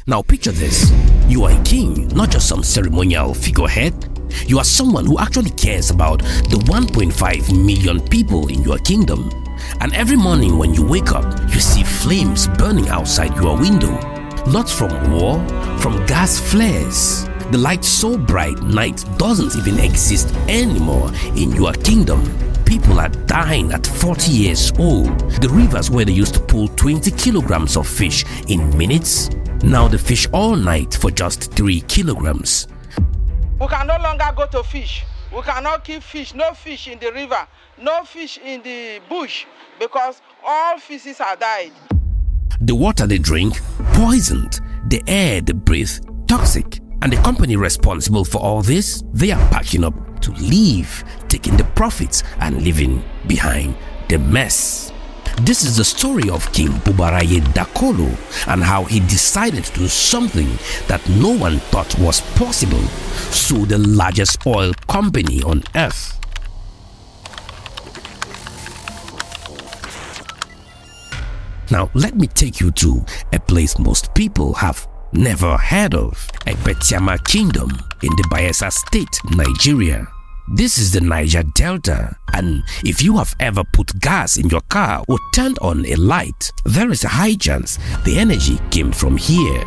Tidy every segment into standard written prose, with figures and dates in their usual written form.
Now picture this. You are a king, not just some ceremonial figurehead. You are someone who actually cares about the 1.5 million people in your kingdom. And every morning when you wake up, you see flames burning outside your window. Not from war, from gas flares. The light so bright, night doesn't even exist anymore in your kingdom. People are dying at 40 years old. The rivers where they used to pull 20 kilograms of fish in minutes, now they fish all night for just 3 kilograms. We can no longer go to fish. We cannot keep fish. No fish in the river, no fish in the bush, because all fishes are died. The water they drink, poisoned. The air they breathe, toxic. And the company responsible for all this, they are packing up to leave, taking the profits and leaving behind the mess. This is the story of King Bubaraye Dakolo and how he decided to do something that no one thought was possible, sue the largest oil company on earth. Now let me take you to a place most people have never heard of, Ekpetiama Kingdom in the Bayelsa state, Nigeria. This is the Niger Delta, and if you have ever put gas in your car or turned on a light, there is a high chance the energy came from here.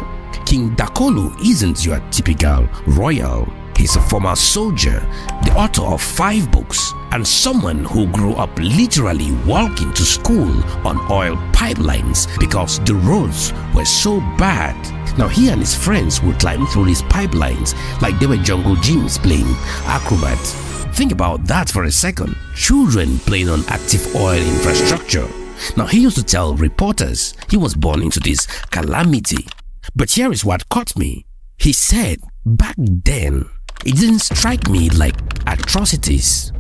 King Dakolo isn't your typical royal. He's a former soldier, the author of 5 books, and someone who grew up literally walking to school on oil pipelines because the roads were so bad. Now he and his friends would climb through these pipelines like they were jungle gyms playing acrobat. Think about that for a second. Children playing on active oil infrastructure. Now he used to tell reporters he was born into this calamity. But here is what caught me. He said, back then, it didn't strike me like atrocities.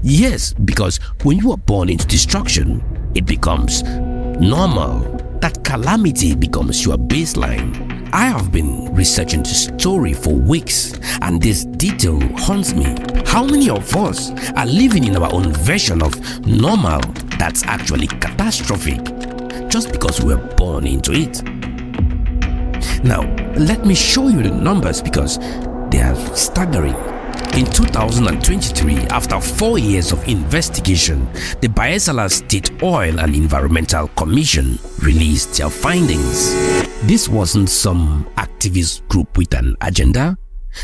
Yes, because when you are born into destruction, it becomes normal. That calamity becomes your baseline. I have been researching this story for weeks, and this detail haunts me. How many of us are living in our own version of normal that's actually catastrophic just because we were born into it? Now, let me show you the numbers because they are staggering. In 2023, after 4 years of investigation, the Bayelsa State Oil and Environmental Commission released their findings. This wasn't some activist group with an agenda.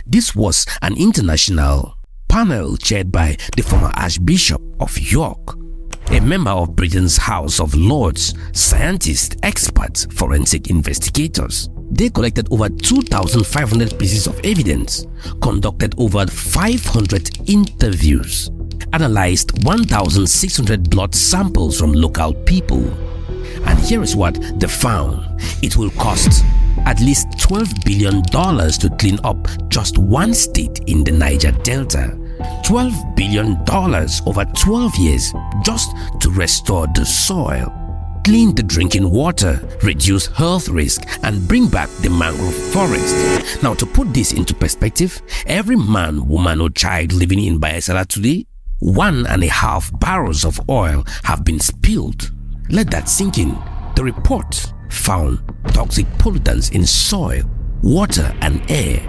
This was an international panel chaired by the former Archbishop of York, a member of Britain's House of Lords, scientists, experts, forensic investigators. They collected over 2,500 pieces of evidence, conducted over 500 interviews, analyzed 1,600 blood samples from local people. And here is what they found. It will cost at least $12 billion to clean up just one state in the Niger Delta. $12 billion over 12 years just to restore the soil, clean the drinking water, reduce health risk, and bring back the mangrove forest. Now, to put this into perspective, every man, woman, or child living in Bayelsa today, 1.5 barrels of oil have been spilled. Let that sink in. The report found toxic pollutants in soil, water, and air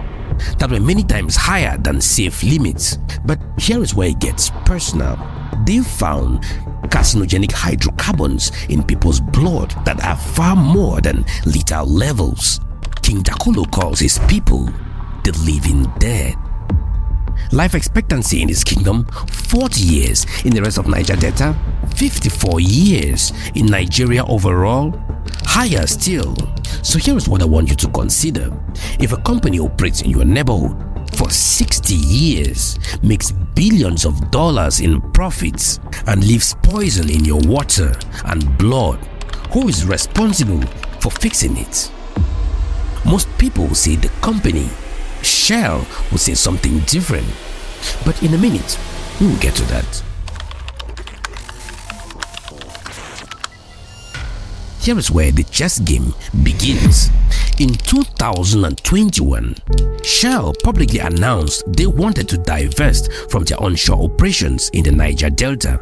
that were many times higher than safe limits. But here is where it gets personal. They found carcinogenic hydrocarbons in people's blood that are far more than lethal levels. King Dakolo calls his people the living dead. Life expectancy in his kingdom, 40 years. In the rest of Niger Delta, 54 years. In Nigeria overall, higher still. So here is what I want you to consider. If a company operates in your neighborhood for 60 years, makes billions of dollars in profits, and leaves poison in your water and blood, who is responsible for fixing it? Most people will say the company. Shell will say something different. But in a minute, we will get to that. Here is where the chess game begins. In 2021, Shell publicly announced they wanted to divest from their onshore operations in the Niger Delta.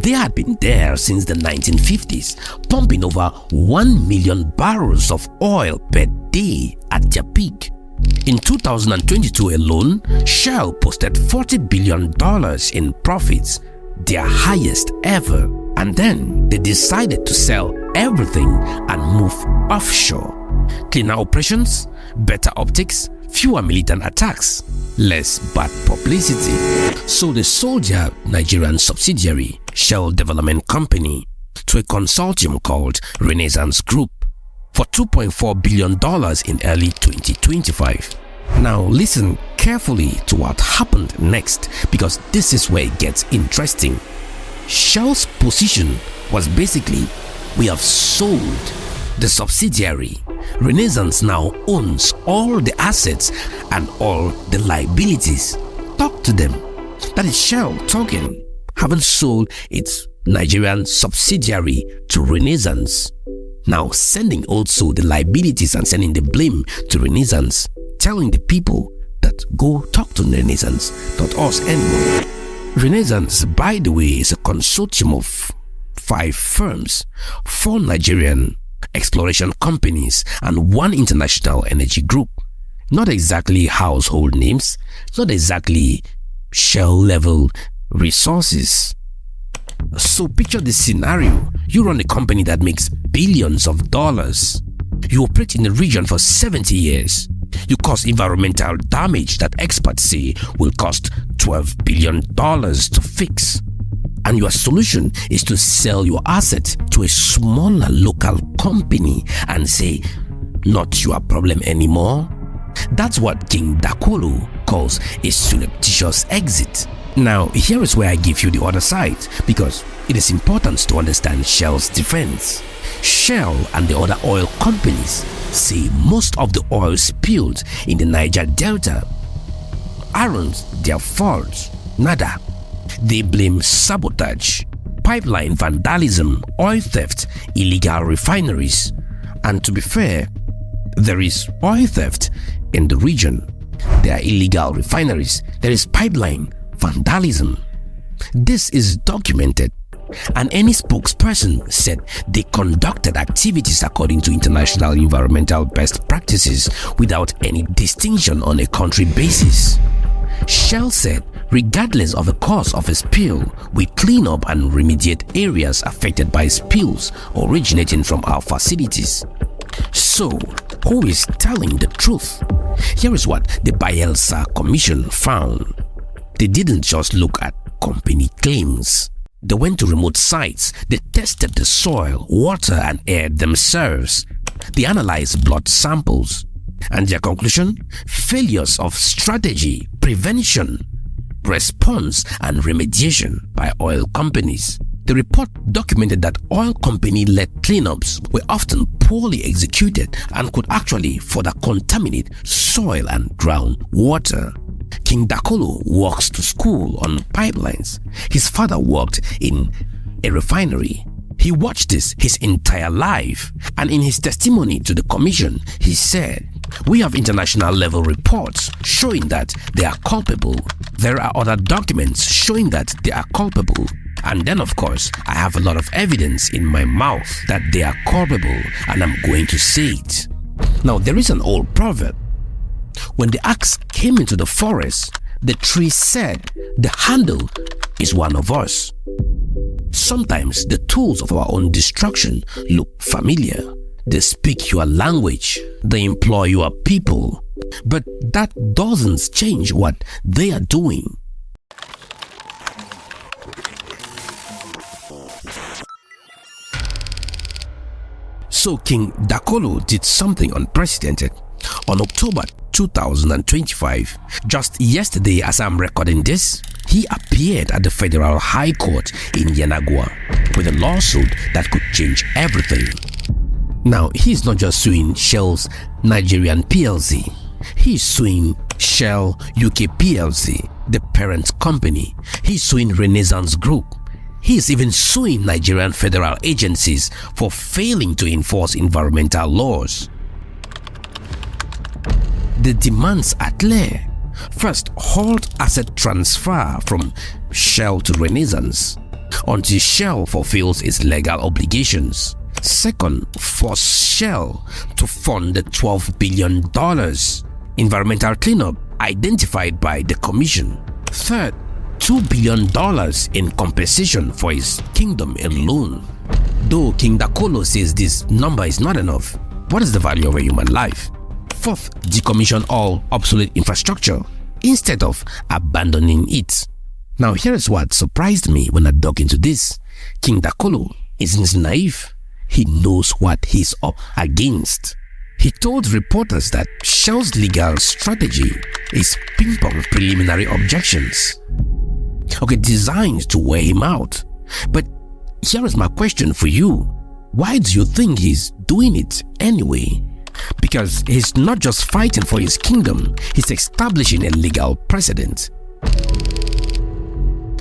They had been there since the 1950s, pumping over 1 million barrels of oil per day at their peak. In 2022 alone, Shell posted $40 billion in profits, their highest ever. And then they decided to sell everything and move offshore. Cleaner operations, better optics, fewer militant attacks, less bad publicity. So they sold their Nigerian subsidiary, Shell Development Company, to a consortium called Renaissance Group for $2.4 billion in early 2025. Now listen carefully to what happened next, because this is where it gets interesting. Shell's position was basically, we have sold the subsidiary. Renaissance now owns all the assets and all the liabilities. Talk to them. That is Shell talking, having sold its Nigerian subsidiary to Renaissance. Now sending also the liabilities and sending the blame to Renaissance, telling the people that go talk to Renaissance, not us anymore. Renaissance, by the way, is a consortium of 5 firms, 4 Nigerian exploration companies and 1 international energy group. Not exactly household names, not exactly Shell level resources. So picture this scenario. You run a company that makes billions of dollars. You operate in the region for 70 years. You cause environmental damage that experts say will cost $12 billion to fix. And your solution is to sell your asset to a smaller local company and say, not your problem anymore. That's what King Dakolo calls a surreptitious exit. Now, here is where I give you the other side, because it is important to understand Shell's defense. Shell and the other oil companies say most of the oil spilled in the Niger Delta aren't their fault. Nada. They blame sabotage, pipeline vandalism, oil theft, illegal refineries. And to be fair, there is oil theft in the region. There are illegal refineries. There is pipeline vandalism. This is documented, and any spokesperson said they conducted activities according to international environmental best practices without any distinction on a country basis. Shell said, regardless of the cause of a spill, we clean up and remediate areas affected by spills originating from our facilities. So, who is telling the truth? Here is what the Bayelsa Commission found. They didn't just look at company claims. They went to remote sites. They tested the soil, water and air themselves. They analyzed blood samples. And their conclusion? Failures of strategy, prevention, response and remediation by oil companies. The report documented that oil company-led cleanups were often poorly executed and could actually further contaminate soil and groundwater. King Dakolo walks to school on pipelines. His father worked in a refinery. He watched this his entire life, and in his testimony to the commission, he said, "We have international level reports showing that they are culpable. There are other documents showing that they are culpable. And then of course, I have a lot of evidence in my mouth that they are culpable, and I'm going to say it." Now there is an old proverb. When the axe came into the forest, the tree said, "The handle is one of us." Sometimes the tools of our own destruction look familiar. They speak your language, they employ your people, but that doesn't change what they are doing. So King Dakolo did something unprecedented. On October 2025, just yesterday as I'm recording this, he appeared at the Federal High Court in Yenagoa with a lawsuit that could change everything. Now, he's not just suing Shell's Nigerian PLC, he's suing Shell UK PLC, the parent company. He's suing Renaissance Group. He's even suing Nigerian federal agencies for failing to enforce environmental laws. The demands are clear. First, halt asset transfer from Shell to Renaissance. until Shell fulfills its legal obligations. Second, force Shell to fund the $12 billion environmental cleanup identified by the Commission. Third, $2 billion in compensation for his kingdom alone. Though King Dakolo says this number is not enough, what is the value of a human life? Fourth, decommission all obsolete infrastructure instead of abandoning it. Now here is what surprised me when I dug into this. King Dakolo isn't naive. He knows what he's up against. He told reporters that Shell's legal strategy is ping-pong preliminary objections. Okay, designed to wear him out. But here is my question for you. Why do you think he's doing it anyway? Because he's not just fighting for his kingdom, he's establishing a legal precedent.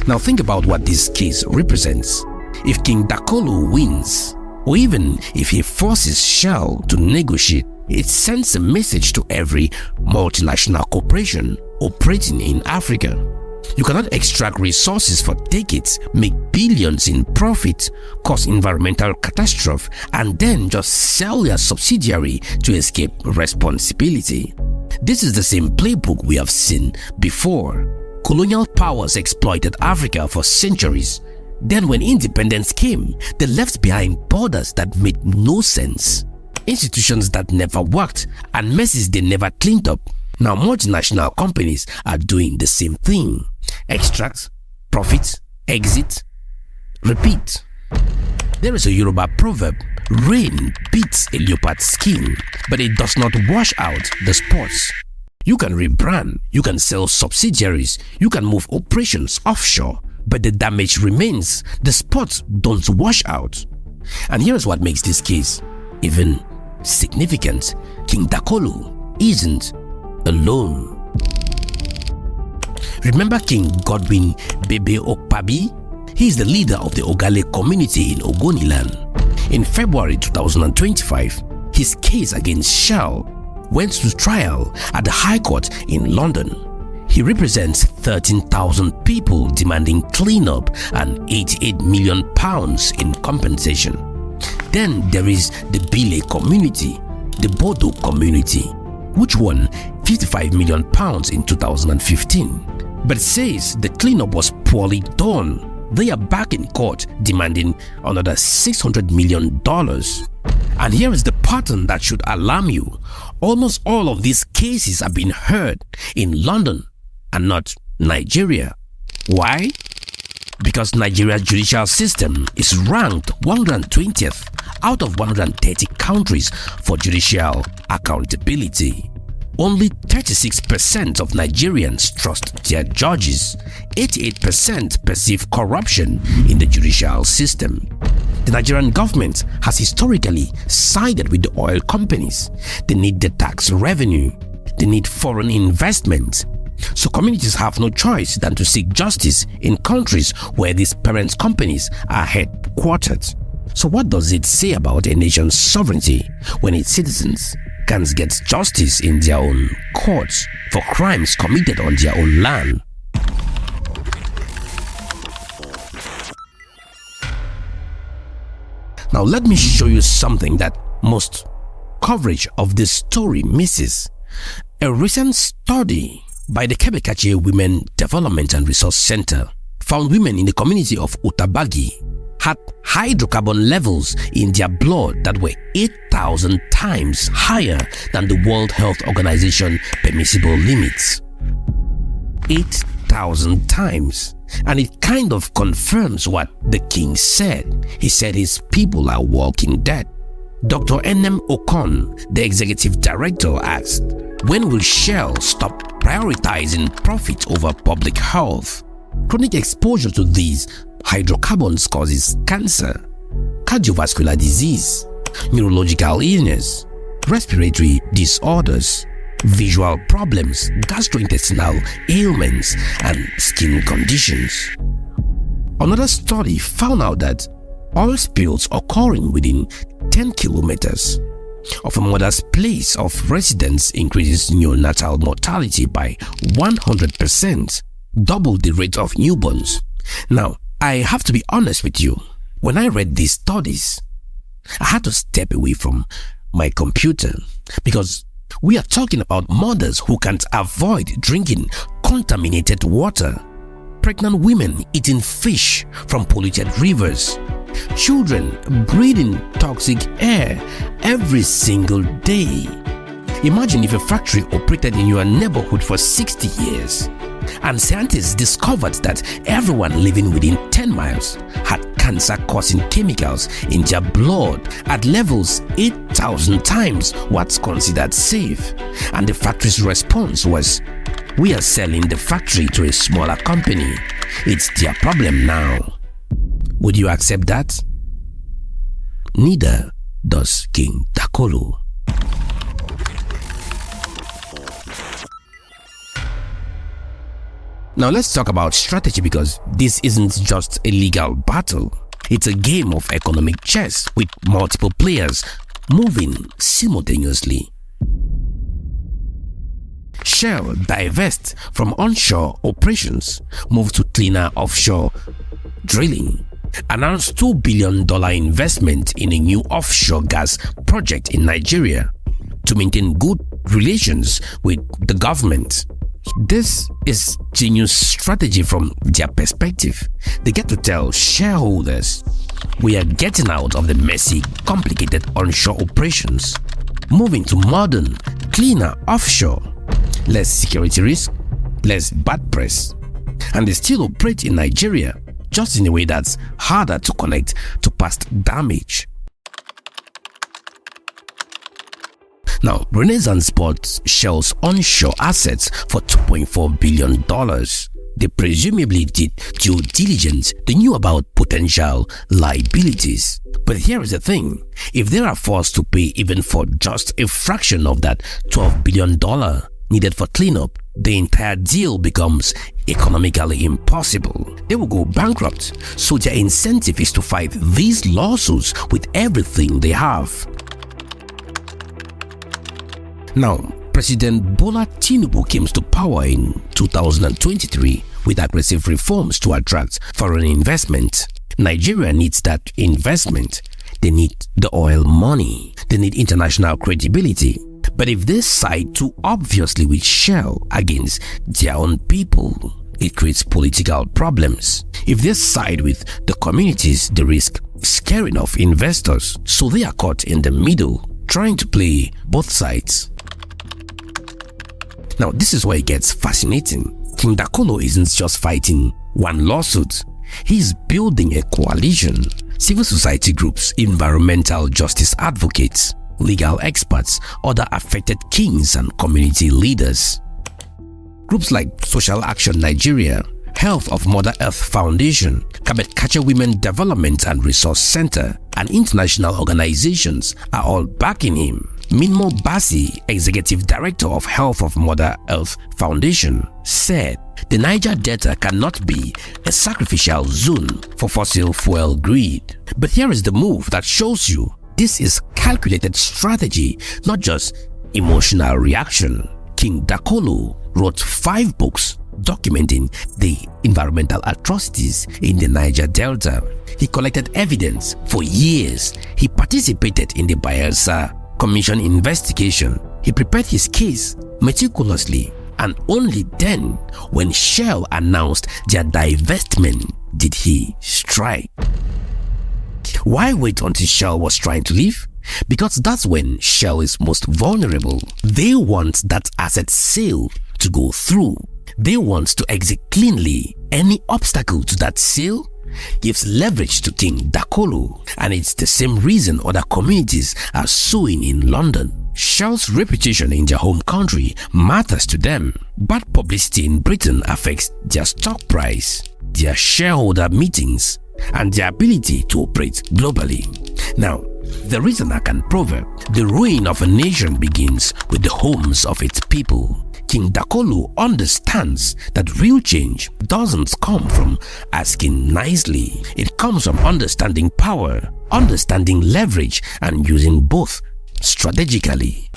Now think about what this case represents. If King Dakolo wins, or even if he forces Shell to negotiate, it sends a message to every multinational corporation operating in Africa. You cannot extract resources for decades, make billions in profit, cause environmental catastrophe, and then just sell your subsidiary to escape responsibility. This is the same playbook we have seen before. Colonial powers exploited Africa for centuries. Then when independence came, they left behind borders that made no sense, institutions that never worked, and messes they never cleaned up. Now multinational companies are doing the same thing. Extract, profit, exit, repeat. There is a Yoruba proverb, rain beats a leopard's skin, but it does not wash out the spots. You can rebrand, you can sell subsidiaries, you can move operations offshore, but the damage remains. The spots don't wash out. And here's what makes this case even significant. King Dakolo isn't alone. Remember King Godwin Bebe Okpabi? He is the leader of the Ogale community in Ogoniland. In February 2025, his case against Shell went to trial at the High Court in London. He represents 13,000 people demanding cleanup and £88 million in compensation. Then there is the Bile community, the Bodo community, which won £55 million in 2015, but says the cleanup was poorly done. They are back in court demanding another $600 million. And here is the pattern that should alarm you. Almost all of these cases have been heard in London and not Nigeria. Why? Because Nigeria's judicial system is ranked 120th out of 130 countries for judicial accountability. Only 36% of Nigerians trust their judges. 88% perceive corruption in the judicial system. The Nigerian government has historically sided with the oil companies. They need the tax revenue. They need foreign investment. So communities have no choice than to seek justice in countries where these parent companies are headquartered. So what does it say about a nation's sovereignty when its citizens can't get justice in their own courts for crimes committed on their own land? Now let me show you something that most coverage of this story misses. A recent study by the Kebekache Women Development and Resource Center found women in the community of Utabagi had hydrocarbon levels in their blood that were 8,000 times higher than the World Health Organization permissible limits. 8,000 times. And it kind of confirms what the king said. He said his people are walking dead. Dr. N.M. Okon, the executive director, asked, when will Shell stop prioritizing profit over public health? Chronic exposure to these hydrocarbons causes cancer, cardiovascular disease, neurological illness, respiratory disorders, visual problems, gastrointestinal ailments, and skin conditions. Another study found out that oil spills occurring within 10 kilometers of a mother's place of residence increases neonatal mortality by 100%, double the rate of newborns. Now, I have to be honest with you. When I read these studies, I had to step away from my computer because we are talking about mothers who can't avoid drinking contaminated water, pregnant women eating fish from polluted rivers, children breathing toxic air every single day. Imagine if a factory operated in your neighborhood for 60 years and scientists discovered that everyone living within 10 miles had cancer-causing chemicals in their blood at levels 8,000 times what's considered safe. And the factory's response was, "We are selling the factory to a smaller company. It's their problem now." Would you accept that? Neither does King Dakolo. Now let's talk about strategy, because this isn't just a legal battle. It's a game of economic chess with multiple players moving simultaneously. Shell divests from onshore operations, move to cleaner offshore drilling, announced $2 billion investment in a new offshore gas project in Nigeria to maintain good relations with the government. This is genius strategy from their perspective. They get to tell shareholders, we are getting out of the messy, complicated onshore operations, moving to modern, cleaner offshore, less security risk, less bad press, and they still operate in Nigeria, just in a way that's harder to connect to past damage. Now, Renaissance bought Shell's onshore assets for $2.4 billion. They presumably did due diligence. They knew about potential liabilities. But here is the thing. If they are forced to pay even for just a fraction of that $12 billion needed for cleanup, the entire deal becomes economically impossible. They will go bankrupt. So their incentive is to fight these lawsuits with everything they have. Now, President Bola Tinubu came to power in 2023 with aggressive reforms to attract foreign investment. Nigeria needs that investment. They need the oil money. They need international credibility. But if they side too obviously with Shell against their own people, it creates political problems. If they side with the communities, they risk scaring off investors. So they are caught in the middle, trying to play both sides. Now, this is where it gets fascinating. King Dakolo isn't just fighting one lawsuit. He's building a coalition. Civil society groups, environmental justice advocates, legal experts, other affected kings and community leaders. Groups like Social Action Nigeria, Health of Mother Earth Foundation, Ekpetiama Women Development and Resource Center, and international organizations are all backing him. Minmo Basi, Executive Director of Health of Mother Earth Foundation, said the Niger Delta cannot be a sacrificial zone for fossil fuel greed. But here is the move that shows you this is calculated strategy, not just emotional reaction. King Dakolo wrote 5 books documenting the environmental atrocities in the Niger Delta. He collected evidence for years. He participated in the Bayelsa Commission investigation. He prepared his case meticulously, and only then, when Shell announced their divestment, did he strike. Why wait until Shell was trying to leave? Because that's when Shell is most vulnerable. They want that asset sale to go through. They want to exit cleanly. Any obstacle to that sale gives leverage to King Dakolo, and it's the same reason other communities are suing in London. Shell's reputation in their home country matters to them. Bad publicity in Britain affects their stock price, their shareholder meetings, and their ability to operate globally. Now, there is an Akan proverb: the ruin of a nation begins with the homes of its people. King Dakolo understands that real change doesn't come from asking nicely. It comes from understanding power, understanding leverage, and using both strategically.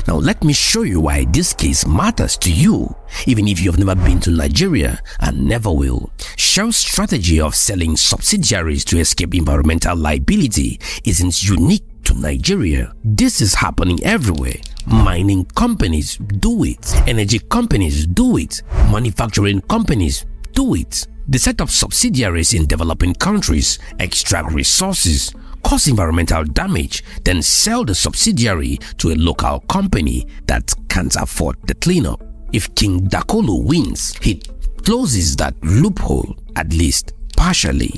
Now let me show you why this case matters to you, even if you have never been to Nigeria and never will. Shell's strategy of selling subsidiaries to escape environmental liability isn't unique to Nigeria. This is happening everywhere. Mining companies do it. Energy companies do it. Manufacturing companies do it. They set up subsidiaries in developing countries, extract resources, cause environmental damage, then sell the subsidiary to a local company that can't afford the cleanup. If King Dakolo wins, he closes that loophole, at least partially.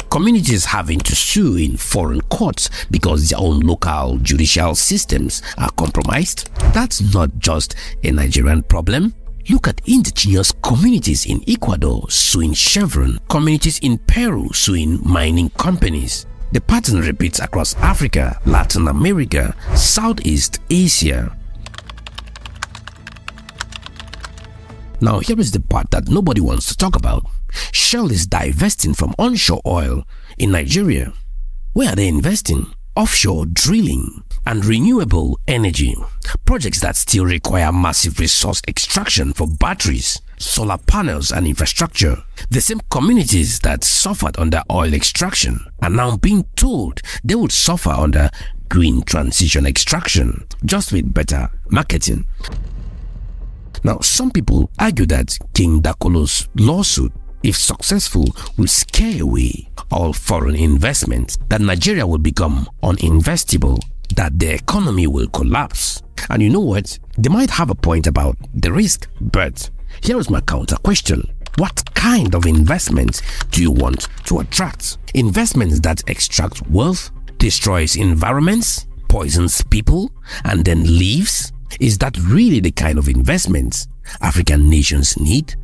Communities having to sue in foreign courts because their own local judicial systems are compromised? That's not just a Nigerian problem. Look at indigenous communities in Ecuador suing Chevron, communities in Peru suing mining companies. The pattern repeats across Africa, Latin America, Southeast Asia. Now here is the part that nobody wants to talk about. Shell is divesting from onshore oil in Nigeria. Where are they investing? Offshore drilling and renewable energy, projects that still require massive resource extraction for batteries, solar panels and infrastructure. The same communities that suffered under oil extraction are now being told they would suffer under green transition extraction, just with better marketing. Now, some people argue that King Dakolo's lawsuit, if successful, will scare away all foreign investment, that Nigeria will become uninvestable, that the economy will collapse. And you know what? They might have a point about the risk, but here is my counter question. What kind of investments do you want to attract? Investments that extract wealth, destroys environments, poisons people, and then leaves? Is that really the kind of investments African nations need?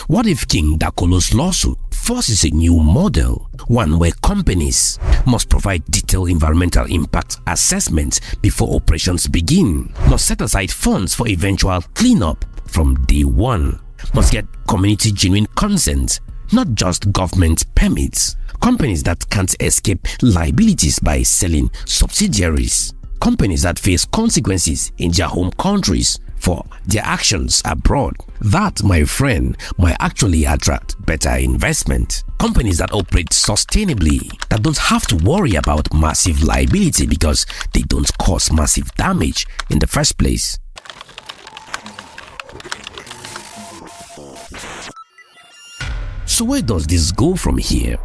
What if King Dakolo's lawsuit forces a new model, one where companies must provide detailed environmental impact assessments before operations begin, must set aside funds for eventual cleanup from day one, must get community genuine consent, not just government permits, companies that can't escape liabilities by selling subsidiaries, companies that face consequences in their home countries for their actions abroad. That, my friend, might actually attract better investment. Companies that operate sustainably, that don't have to worry about massive liability because they don't cause massive damage in the first place. So where does this go from here?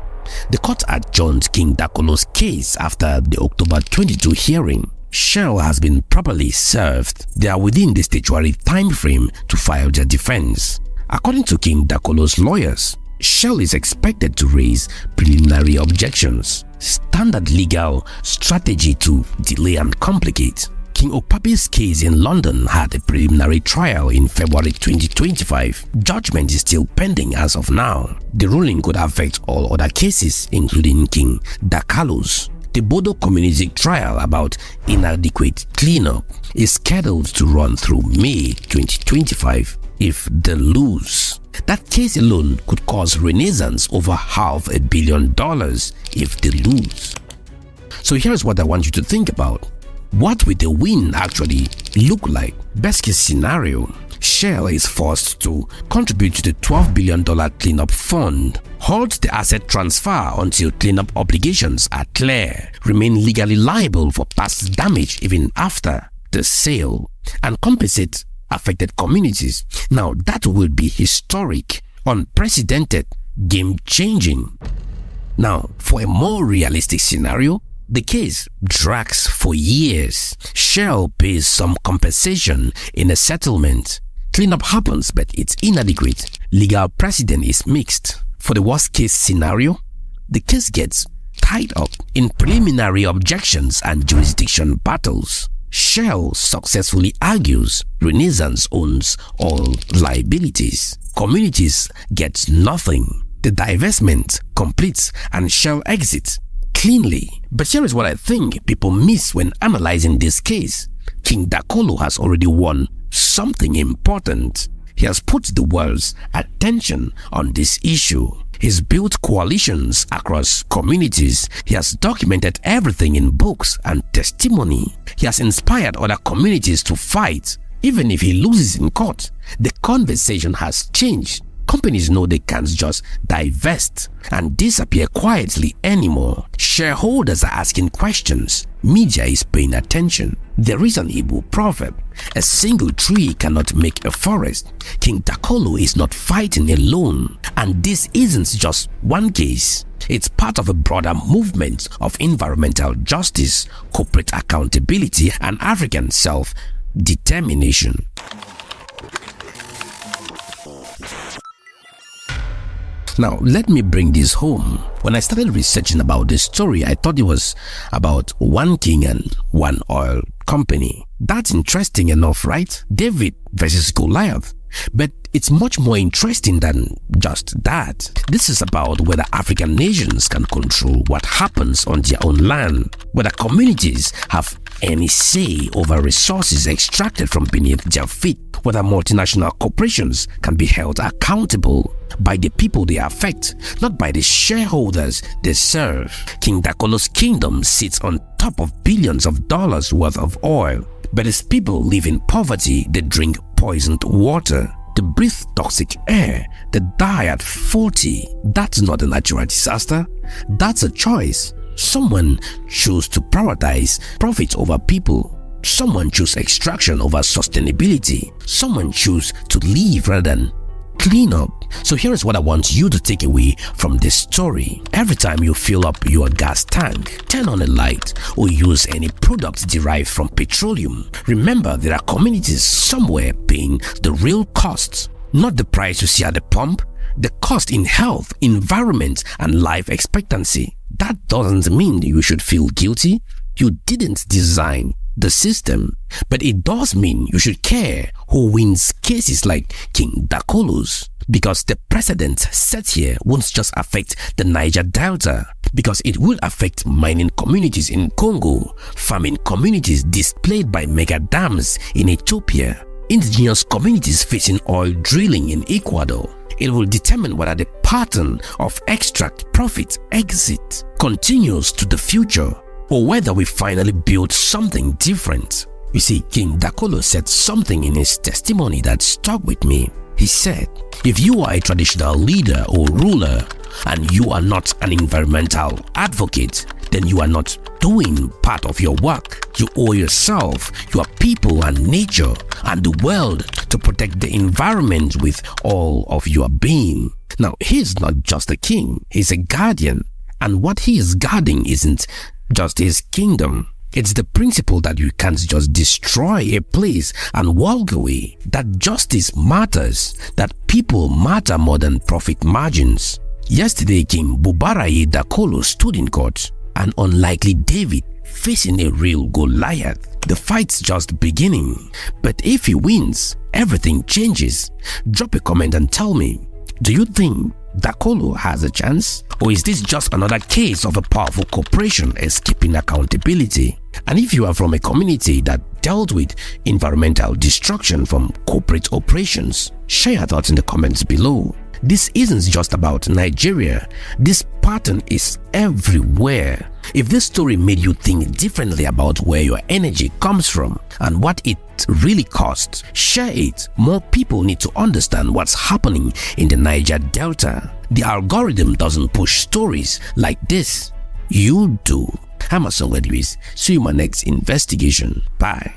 The court adjourned King Dakolo's case after the October 22 hearing. Shell has been properly served. They are within the statutory time frame to file their defense. According to King Dakolo's lawyers, Shell is expected to raise preliminary objections, standard legal strategy to delay and complicate. King Opabe's case in London had a preliminary trial in February 2025. Judgment is still pending as of now. The ruling could affect all other cases, including King Dakolo's. The Bodo community trial about inadequate cleanup is scheduled to run through May 2025. If they lose, that case alone could cause Renaissance over $500 million if they lose. So here's what I want you to think about. What will the win actually look like? Best case scenario, Shell is forced to contribute to the $12 billion cleanup fund, halt the asset transfer until cleanup obligations are clear, remain legally liable for past damage even after the sale, and compensate affected communities. Now that will be historic, unprecedented, game-changing. Now, for a more realistic scenario, the case drags for years. Shell pays some compensation in a settlement. Cleanup happens, but it's inadequate. Legal precedent is mixed. For the worst case scenario, the case gets tied up in preliminary objections and jurisdiction battles. Shell successfully argues Renaissance owns all liabilities. Communities get nothing. The divestment completes and Shell exits cleanly. But here is what I think people miss when analyzing this case. King Dakolo has already won something important. He has put the world's attention on this issue. He's built coalitions across communities. He has documented everything in books and testimony. He has inspired other communities to fight. Even if he loses in court, the conversation has changed. Companies know they can't just divest and disappear quietly anymore. Shareholders are asking questions. Media is paying attention. There is an Igbo proverb: a single tree cannot make a forest. King Dakolo is not fighting alone, and this isn't just one case. It's part of a broader movement of environmental justice, corporate accountability, and African self-determination. Now, let me bring this home. When I started researching about this story, I thought it was about one king and one oil company. That's interesting enough, right? David versus Goliath. But it's much more interesting than just that. This is about whether African nations can control what happens on their own land, whether communities have any say over resources extracted from beneath their feet, whether multinational corporations can be held accountable by the people they affect, not by the shareholders they serve. King Dakolo's kingdom sits on top of billions of dollars worth of oil, but his people live in poverty. They drink poisoned water, they breathe toxic air, they die at 40. That's not a natural disaster. That's a choice. Someone chose to prioritize profit over people. Someone chose extraction over sustainability. Someone chose to live rather than clean up. So here is what I want you to take away from this story. Every time you fill up your gas tank, turn on a light, or use any product derived from petroleum, remember there are communities somewhere paying the real costs, not the price you see at the pump, the cost in health, environment, and life expectancy. That doesn't mean you should feel guilty. You didn't design the system, but it does mean you should care who wins cases like King Dakolo's, because the precedent set here won't just affect the Niger Delta, because it will affect mining communities in Congo, farming communities displaced by mega dams in Ethiopia, indigenous communities facing oil drilling in Ecuador. It will determine whether the pattern of extract, profit, exit continues to the future, or whether we finally build something different. You see, King Dakolo said something in his testimony that stuck with me. He said, if you are a traditional leader or ruler and you are not an environmental advocate, then you are not doing part of your work. You owe yourself, your people and nature and the world to protect the environment with all of your being. Now, he's not just a king, he's a guardian. And what he is guarding isn't just his kingdom. It's the principle that you can't just destroy a place and walk away, that justice matters, that people matter more than profit margins. Yesterday, King Bubaraye Dakolo stood in court, an unlikely David facing a real Goliath. The fight's just beginning, but if he wins, everything changes. Drop a comment and tell me, do you think Dakolo has a chance? Or is this just another case of a powerful corporation escaping accountability? And if you are from a community that dealt with environmental destruction from corporate operations, share your thoughts in the comments below. This isn't just about Nigeria. This pattern is everywhere. If this story made you think differently about where your energy comes from and what it really costs, share it. More people need to understand what's happening in the Niger Delta. The algorithm doesn't push stories like this. You do. I'm Asongwe Luis. See you in my next investigation. Bye.